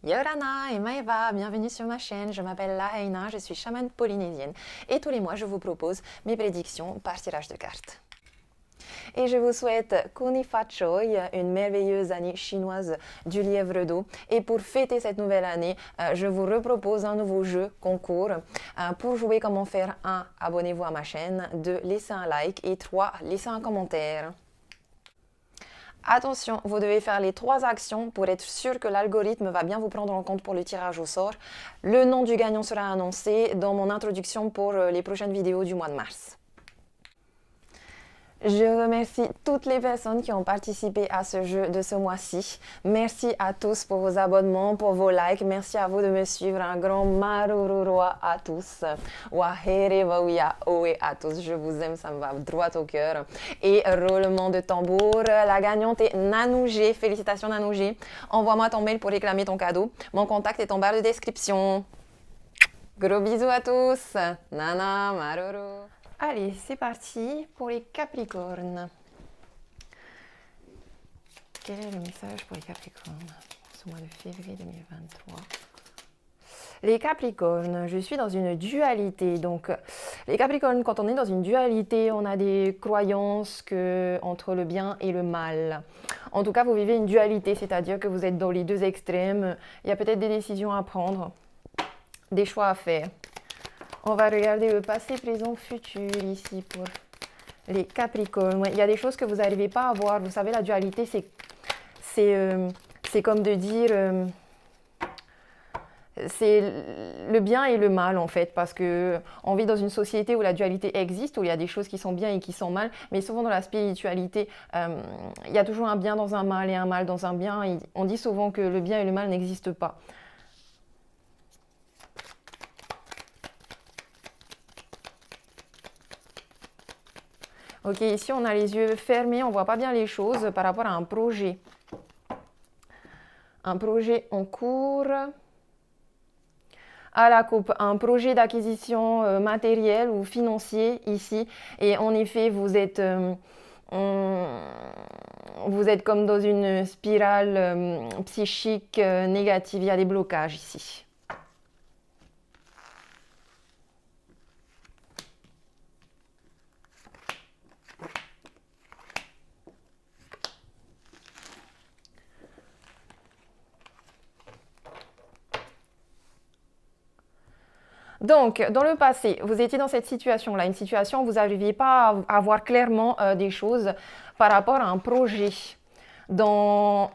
Yorana et Maeva, bienvenue sur ma chaîne, je m'appelle Lahaina, je suis chamane polynésienne et tous les mois je vous propose mes prédictions par tirage de cartes. Et je vous souhaite Kuni Fat Choi, une merveilleuse année chinoise du lièvre d'eau. Et pour fêter cette nouvelle année, je vous repropose un nouveau jeu concours. Pour jouer, comment faire? 1. Abonnez-vous à ma chaîne. 2. Laissez un like. Et 3. Laissez un commentaire. Attention, vous devez faire les 3 actions pour être sûr que l'algorithme va bien vous prendre en compte pour le tirage au sort. Le nom du gagnant sera annoncé dans mon introduction pour les prochaines vidéos du mois de mars. Je remercie toutes les personnes qui ont participé à ce jeu de ce mois-ci. Merci à tous pour vos abonnements, pour vos likes. Merci à vous de me suivre. Un grand marururoa à tous. Wahere wauya oe à tous. Je vous aime, ça me va droit au cœur. Et roulement de tambour. La gagnante est Nanougé. Félicitations Nanougé. Envoie-moi ton mail pour réclamer ton cadeau. Mon contact est en barre de description. Gros bisous à tous. Nana maruru. Allez, c'est parti pour les Capricornes. Quel est le message pour les Capricornes ce mois de février 2023? Les Capricornes, je suis dans une dualité. Donc, les Capricornes, quand on est dans une dualité, on a des croyances entre le bien et le mal. En tout cas, vous vivez une dualité, c'est-à-dire que vous êtes dans les deux extrêmes. Il y a peut-être des décisions à prendre, des choix à faire. On va regarder le passé, présent, futur ici pour les Capricornes. Ouais, il y a des choses que vous n'arrivez pas à voir. Vous savez, la dualité, c'est comme de dire... c'est le bien et le mal en fait, parce qu'on vit dans une société où la dualité existe, où il y a des choses qui sont bien et qui sont mal, mais souvent dans la spiritualité, il y a toujours un bien dans un mal et un mal dans un bien. Et on dit souvent que le bien et le mal n'existent pas. Ok, ici on a les yeux fermés, on ne voit pas bien les choses par rapport à un projet. Un projet en cours. À la coupe, un projet d'acquisition matérielle ou financier ici. Et en effet, vous êtes comme dans une spirale psychique négative. Il y a des blocages ici. Donc, dans le passé, vous étiez dans cette situation-là, une situation où vous n'arriviez pas à voir clairement des choses par rapport à un projet. Dans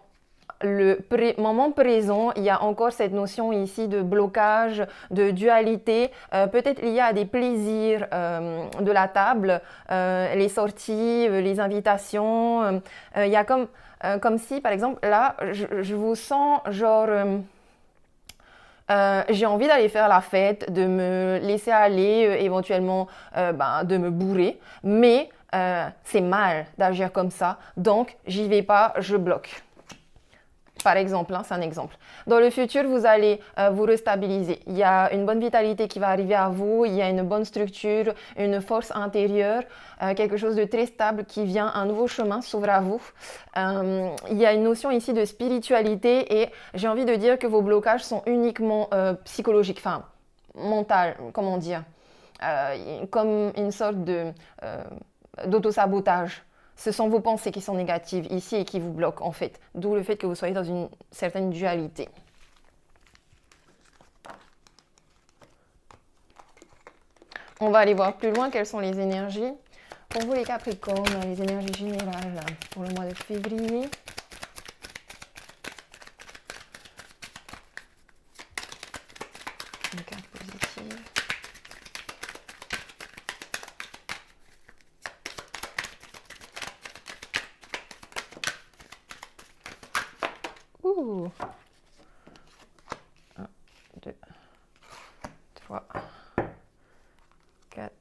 le moment présent, il y a encore cette notion ici de blocage, de dualité, peut-être liée à des plaisirs de la table, les sorties, les invitations. Il y a comme si, par exemple, là, je vous sens genre... j'ai envie d'aller faire la fête, de me laisser aller, éventuellement de me bourrer, mais c'est mal d'agir comme ça, donc j'y vais pas, je bloque. Par exemple, c'est un exemple. Dans le futur, vous allez vous restabiliser. Il y a une bonne vitalité qui va arriver à vous, il y a une bonne structure, une force intérieure, quelque chose de très stable qui vient, un nouveau chemin s'ouvre à vous. Il y a une notion ici de spiritualité et j'ai envie de dire que vos blocages sont uniquement psychologiques, enfin, mental, comment dire, comme une sorte d'auto-sabotage. Ce sont vos pensées qui sont négatives ici et qui vous bloquent en fait. D'où le fait que vous soyez dans une certaine dualité. On va aller voir plus loin quelles sont les énergies. Pour vous les Capricornes, les énergies générales pour le mois de février. Une carte positive. Ouh. 1, 2, 3, 4.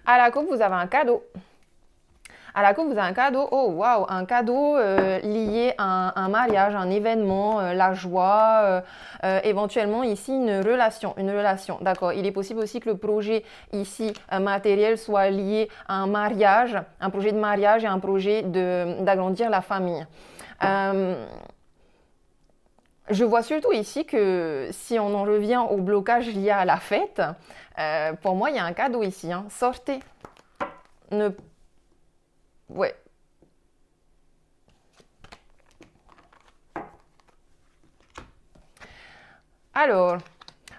À la coupe, vous avez un cadeau. À la coupe, vous avez un cadeau. Oh, waouh! Un cadeau lié à un mariage, un événement, la joie, éventuellement ici une relation. D'accord. Il est possible aussi que le projet ici matériel soit lié à un mariage, un projet de mariage et un projet d'agrandir la famille. Je vois surtout ici que si on en revient au blocage lié à la fête, pour moi, il y a un cadeau ici. Hein. Sortez. Ne... Ouais. Alors,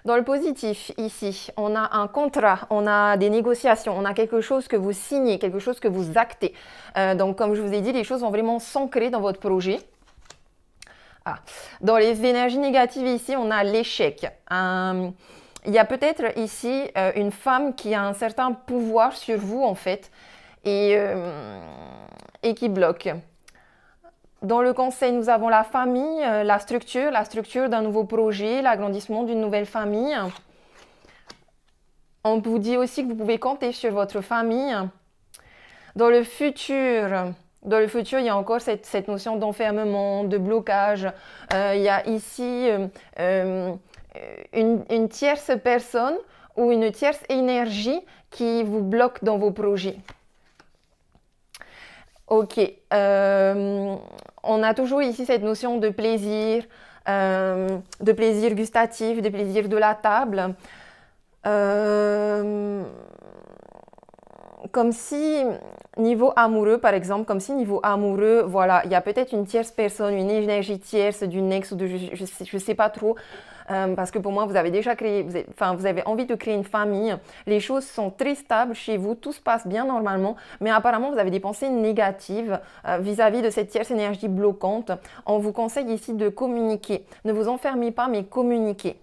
dans le positif, ici, on a un contrat, on a des négociations, on a quelque chose que vous signez, quelque chose que vous actez. Donc, comme je vous ai dit, les choses vont vraiment s'ancrer dans votre projet. Ah. Dans les énergies négatives ici, on a l'échec. Il y a peut-être ici une femme qui a un certain pouvoir sur vous en fait et qui bloque. Dans le conseil, nous avons la famille, la structure d'un nouveau projet, l'agrandissement d'une nouvelle famille. On vous dit aussi que vous pouvez compter sur votre famille. Dans le futur, il y a encore cette notion d'enfermement, de blocage. Il y a ici une tierce personne ou une tierce énergie qui vous bloque dans vos projets. Ok. On a toujours ici cette notion de plaisir gustatif, de plaisir de la table. Comme si, niveau amoureux, par exemple, comme si niveau amoureux, voilà, il y a peut-être une tierce personne, une énergie tierce d'une ex ou de je sais pas trop, parce que pour moi, vous avez déjà créé, vous avez envie de créer une famille, les choses sont très stables chez vous, tout se passe bien normalement, mais apparemment, vous avez des pensées négatives vis-à-vis de cette tierce énergie bloquante. On vous conseille ici de communiquer. Ne vous enfermez pas, mais communiquez.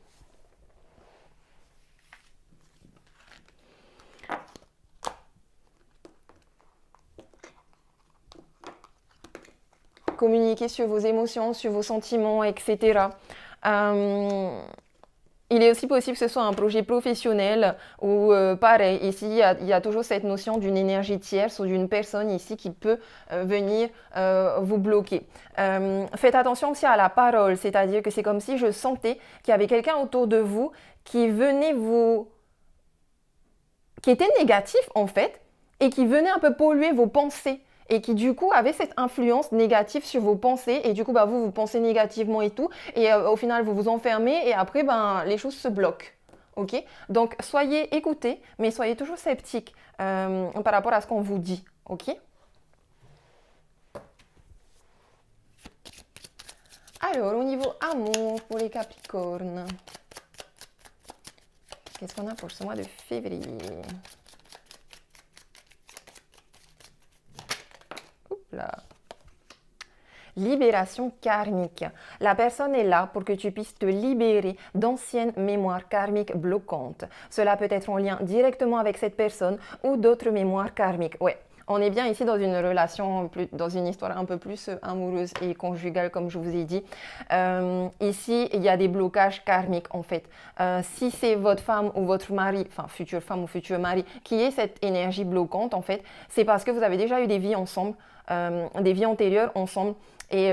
Communiquer sur vos émotions, sur vos sentiments, etc. Il est aussi possible que ce soit un projet professionnel ou pareil, ici il y a toujours cette notion d'une énergie tierce ou d'une personne ici qui peut venir vous bloquer. Faites attention aussi à la parole, c'est-à-dire que c'est comme si je sentais qu'il y avait quelqu'un autour de vous qui venait qui était négatif en fait et qui venait un peu polluer vos pensées et qui du coup avait cette influence négative sur vos pensées et du coup vous pensez négativement et tout et au final vous vous enfermez et après les choses se bloquent. Ok. Donc soyez écoutés mais soyez toujours sceptiques par rapport à ce qu'on vous dit. Ok. Alors au niveau amour pour les Capricornes, qu'est-ce qu'on a pour ce mois de février? Là. Libération karmique. La personne est là pour que tu puisses te libérer d'anciennes mémoires karmiques bloquantes. Cela peut être en lien directement avec cette personne ou d'autres mémoires karmiques. Ouais. On est bien ici dans une relation, dans une histoire un peu plus amoureuse et conjugale, comme je vous ai dit. Ici, il y a des blocages karmiques, en fait. Si c'est votre femme ou votre mari, enfin, future femme ou futur mari, qui est cette énergie bloquante, en fait, c'est parce que vous avez déjà eu des vies ensemble, des vies antérieures ensemble. Et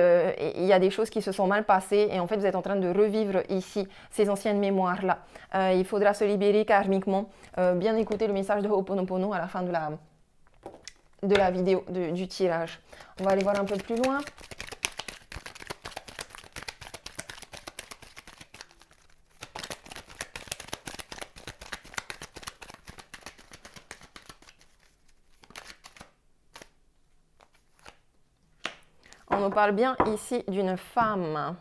il y a des choses qui se sont mal passées et en fait vous êtes en train de revivre ici ces anciennes mémoires-là. Il faudra se libérer karmiquement. Bien écouter le message de Ho'oponopono à la fin de la vidéo, du tirage. On va aller voir un peu plus loin. On nous parle bien ici d'une femme.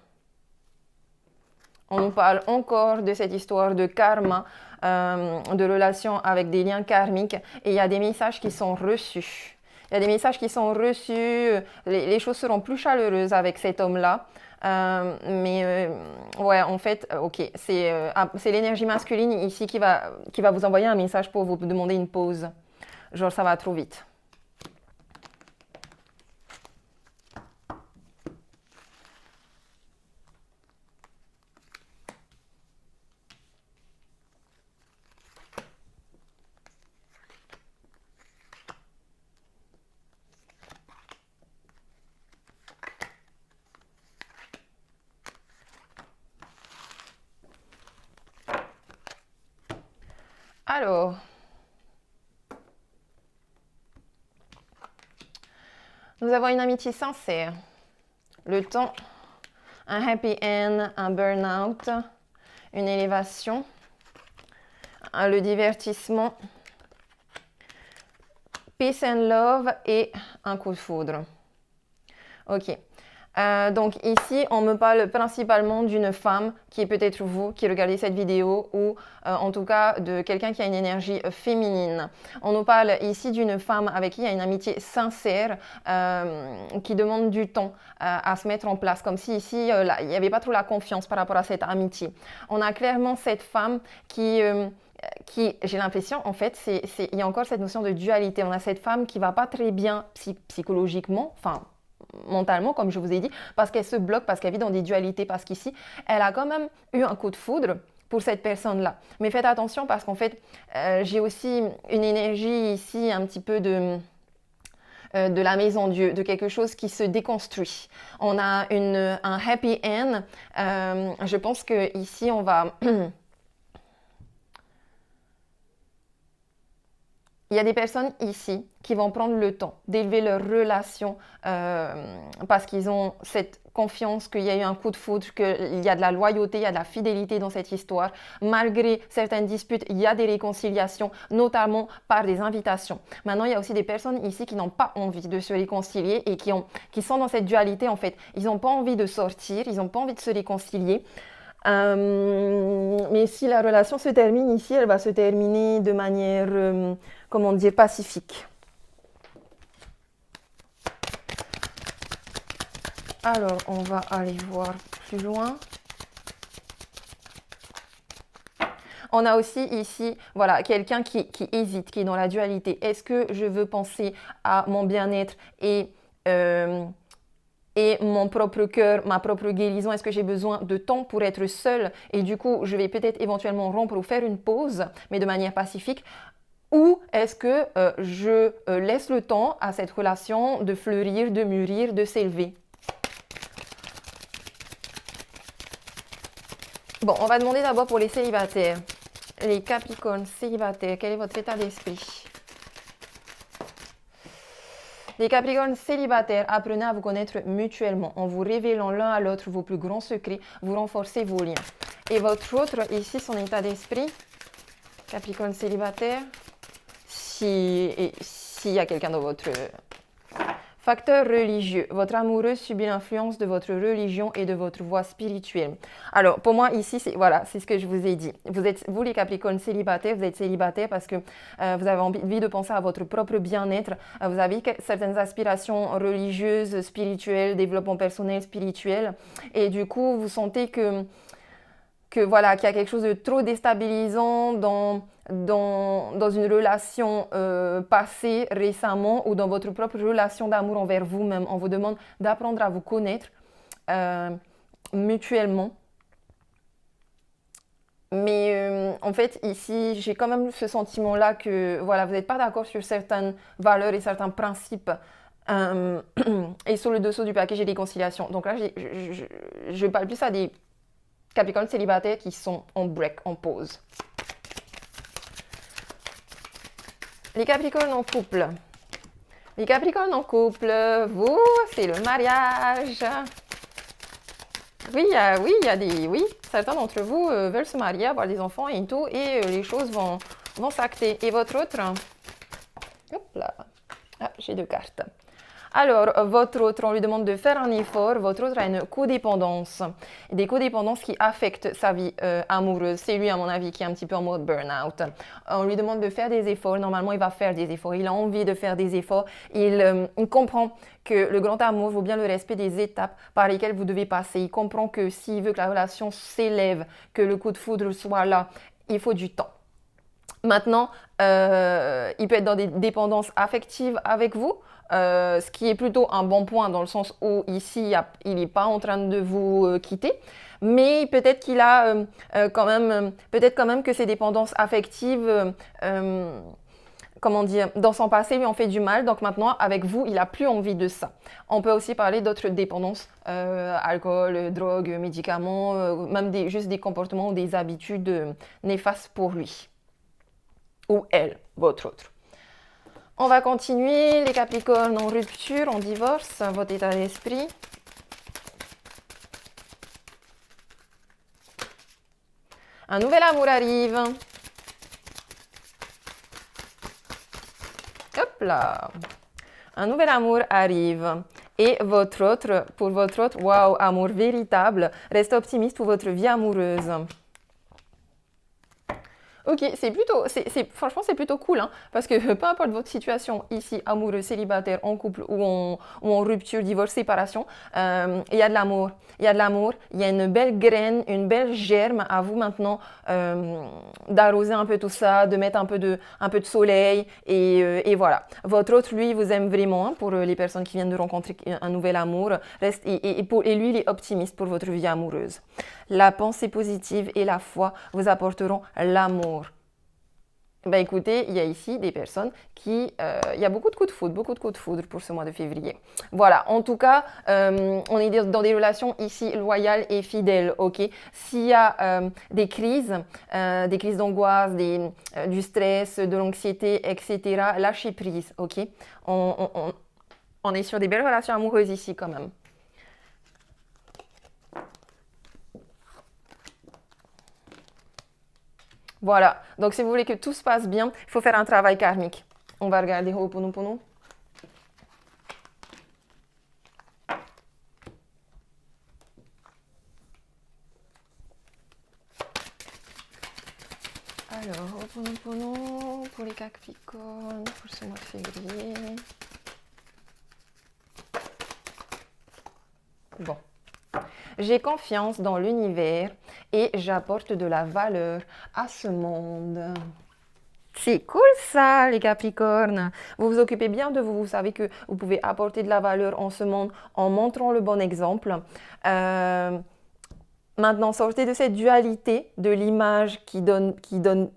On nous parle encore de cette histoire de karma, de relation avec des liens karmiques. Et il y a des messages qui sont reçus. Il y a des messages qui sont reçus. Les choses seront plus chaleureuses avec cet homme-là. Ouais, en fait, ok, c'est l'énergie masculine ici qui va vous envoyer un message pour vous demander une pause. Genre, ça va trop vite. Alors, nous avons une amitié sincère. le temps, un happy end, un burn-out, une élévation, le divertissement, peace and love et un coup de foudre. Ok. Donc ici, on me parle principalement d'une femme qui est peut-être vous qui regardez cette vidéo ou en tout cas de quelqu'un qui a une énergie féminine. On nous parle ici d'une femme avec qui il y a une amitié sincère qui demande du temps à se mettre en place. Comme si ici, il n'y avait pas trop la confiance par rapport à cette amitié. On a clairement cette femme qui j'ai l'impression, en fait, il y a encore cette notion de dualité. On a cette femme qui ne va pas très bien psychologiquement, enfin mentalement, comme je vous ai dit, parce qu'elle se bloque, parce qu'elle vit dans des dualités, parce qu'ici, elle a quand même eu un coup de foudre pour cette personne-là. Mais faites attention parce qu'en fait, j'ai aussi une énergie ici un petit peu de la maison Dieu, de quelque chose qui se déconstruit. On a un happy end. Je pense que ici, on va... Il y a des personnes ici qui vont prendre le temps d'élever leur relation parce qu'ils ont cette confiance qu'il y a eu un coup de foudre, qu'il y a de la loyauté, il y a de la fidélité dans cette histoire. Malgré certaines disputes, il y a des réconciliations, notamment par des invitations. Maintenant, il y a aussi des personnes ici qui n'ont pas envie de se réconcilier et qui sont dans cette dualité en fait. Ils n'ont pas envie de sortir, ils n'ont pas envie de se réconcilier. Mais si la relation se termine ici, elle va se terminer de manière, comment dire, pacifique. Alors, on va aller voir plus loin. On a aussi ici, voilà, quelqu'un qui hésite, qui est dans la dualité. Est-ce que je veux penser à mon bien-être et mon propre cœur, ma propre guérison? Est-ce que j'ai besoin de temps pour être seule? Et du coup, je vais peut-être éventuellement rompre ou faire une pause, mais de manière pacifique. Ou est-ce que je laisse le temps à cette relation de fleurir, de mûrir, de s'élever? Bon, on va demander d'abord pour les célibataires. Les Capricornes célibataires, quel est votre état d'esprit? Les Capricornes célibataires, apprenez à vous connaître mutuellement en vous révélant l'un à l'autre vos plus grands secrets, vous renforcez vos liens. Et votre autre, ici, son état d'esprit, Capricorne célibataire, s'il y a quelqu'un dans votre... Facteur religieux. Votre amoureux subit l'influence de votre religion et de votre voie spirituelle. Alors, pour moi, ici, voilà, c'est ce que je vous ai dit. Vous les Capricornes célibataires, vous êtes célibataire parce que vous avez envie de penser à votre propre bien-être. Vous avez certaines aspirations religieuses, spirituelles, développement personnel, spirituel. Et du coup, vous sentez voilà, qu'il y a quelque chose de trop déstabilisant dans une relation passée récemment ou dans votre propre relation d'amour envers vous-même. On vous demande d'apprendre à vous connaître mutuellement. Mais en fait, ici, j'ai quand même ce sentiment-là que voilà, vous n'êtes pas d'accord sur certaines valeurs et certains principes. Et sur le dessous du paquet, j'ai des conciliations. Donc là, je parle plus à des Capricornes célibataires qui sont en break, en pause. Les Capricornes en couple. Les Capricornes en couple, vous, c'est le mariage. Oui, certains d'entre vous veulent se marier, avoir des enfants et tout, et les choses vont s'acter. Et votre autre? Hop là. Ah, j'ai 2 cartes. Alors, votre autre, on lui demande de faire un effort. Votre autre a une codépendance. Des codépendances qui affectent sa vie amoureuse. C'est lui, à mon avis, qui est un petit peu en mode burn-out. On lui demande de faire des efforts. Normalement, il va faire des efforts. Il a envie de faire des efforts. Il comprend que le grand amour vaut bien le respect des étapes par lesquelles vous devez passer. Il comprend que s'il veut que la relation s'élève, que le coup de foudre soit là, il faut du temps. Maintenant, il peut être dans des dépendances affectives avec vous. Ce qui est plutôt un bon point dans le sens où ici, il n'est pas en train de vous quitter, mais peut-être qu'il a quand même que ces dépendances affectives, comment dire, dans son passé lui ont fait du mal, donc maintenant avec vous, il n'a plus envie de ça. On peut aussi parler d'autres dépendances, alcool, drogue, médicaments, même juste des comportements ou des habitudes néfastes pour lui ou elle, votre autre. On va continuer, les Capricornes en rupture, en divorce, votre état d'esprit. Un nouvel amour arrive. Hop là. Un nouvel amour arrive. Et pour votre autre, waouh, amour véritable, restez optimiste pour votre vie amoureuse. Ok, franchement, c'est plutôt cool, hein, parce que peu importe votre situation ici, amoureux, célibataire, en couple ou en rupture, divorce, séparation, il y a de l'amour. Il y a de l'amour, il y a une belle graine, une belle germe à vous maintenant d'arroser un peu tout ça, de mettre un peu de soleil et voilà. Votre autre, lui, vous aime vraiment, hein, pour les personnes qui viennent de rencontrer un nouvel amour, et lui, il est optimiste pour votre vie amoureuse. La pensée positive et la foi vous apporteront l'amour. Ben écoutez, il y a ici des personnes il y a beaucoup de coups de foudre pour ce mois de février. Voilà, en tout cas, on est dans des relations ici loyales et fidèles, ok? S'il y a des crises d'angoisse, du stress, de l'anxiété, etc., lâchez prise, ok? On est sur des belles relations amoureuses ici quand même. Voilà, donc si vous voulez que tout se passe bien, il faut faire un travail karmique. On va regarder Ho'oponopono. Alors, Ho'oponopono pour les Capricornes, pour ce mois de février. Bon. J'ai confiance dans l'univers et j'apporte de la valeur à ce monde. C'est cool ça, les Capricornes. Vous vous occupez bien de vous. Vous savez que vous pouvez apporter de la valeur en ce monde en montrant le bon exemple. Maintenant, sortez de cette dualité de l'image qui donne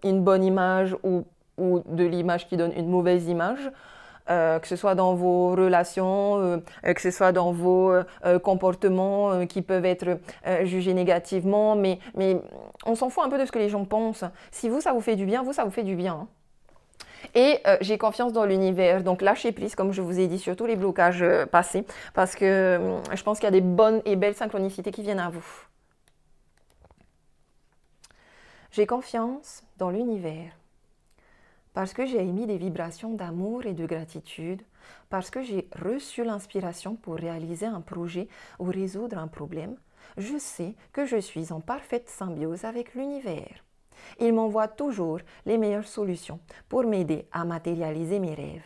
une bonne image ou de l'image qui donne une mauvaise image. Que ce soit dans vos relations, que ce soit dans vos comportements qui peuvent être jugés négativement, mais on s'en fout un peu de ce que les gens pensent. Si vous, ça vous fait du bien, vous, ça vous fait du bien. Hein. Et j'ai confiance dans l'univers, donc lâchez prise, comme je vous ai dit, sur tous les blocages passés, parce que je pense qu'il y a des bonnes et belles synchronicités qui viennent à vous. J'ai confiance dans l'univers. Parce que j'ai émis des vibrations d'amour et de gratitude, parce que j'ai reçu l'inspiration pour réaliser un projet ou résoudre un problème, je sais que je suis en parfaite symbiose avec l'univers. Il m'envoie toujours les meilleures solutions pour m'aider à matérialiser mes rêves.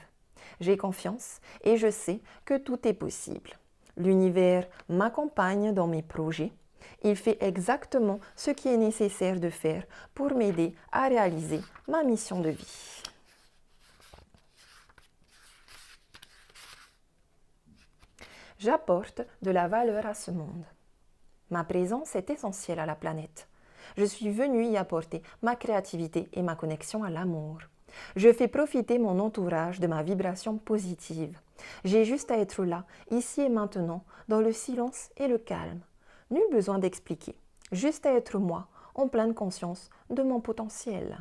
J'ai confiance et je sais que tout est possible. L'univers m'accompagne dans mes projets. Il fait exactement ce qui est nécessaire de faire pour m'aider à réaliser ma mission de vie. J'apporte de la valeur à ce monde. Ma présence est essentielle à la planète. Je suis venue y apporter ma créativité et ma connexion à l'amour. Je fais profiter mon entourage de ma vibration positive. J'ai juste à être là, ici et maintenant, dans le silence et le calme. Nul besoin d'expliquer, juste à être moi, en pleine conscience de mon potentiel.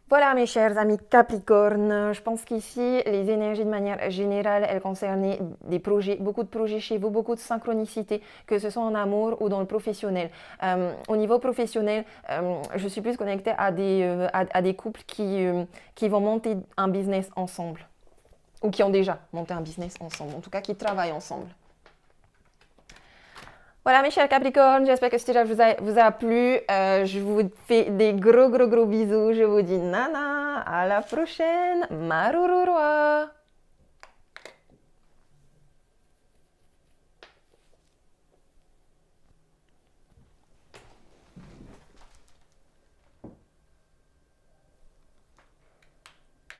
Voilà mes chers amis Capricorne, je pense qu'ici les énergies de manière générale, elles concernaient des projets, beaucoup de projets chez vous, beaucoup de synchronicité, que ce soit en amour ou dans le professionnel. Au niveau professionnel, je suis plus connectée à des couples qui vont monter un business ensemble, ou qui ont déjà monté un business ensemble, en tout cas qui travaillent ensemble. Voilà mes chers Capricornes, j'espère que ce tirage vous a plu. Je vous fais des gros bisous. Je vous dis nana, à la prochaine. Marururua.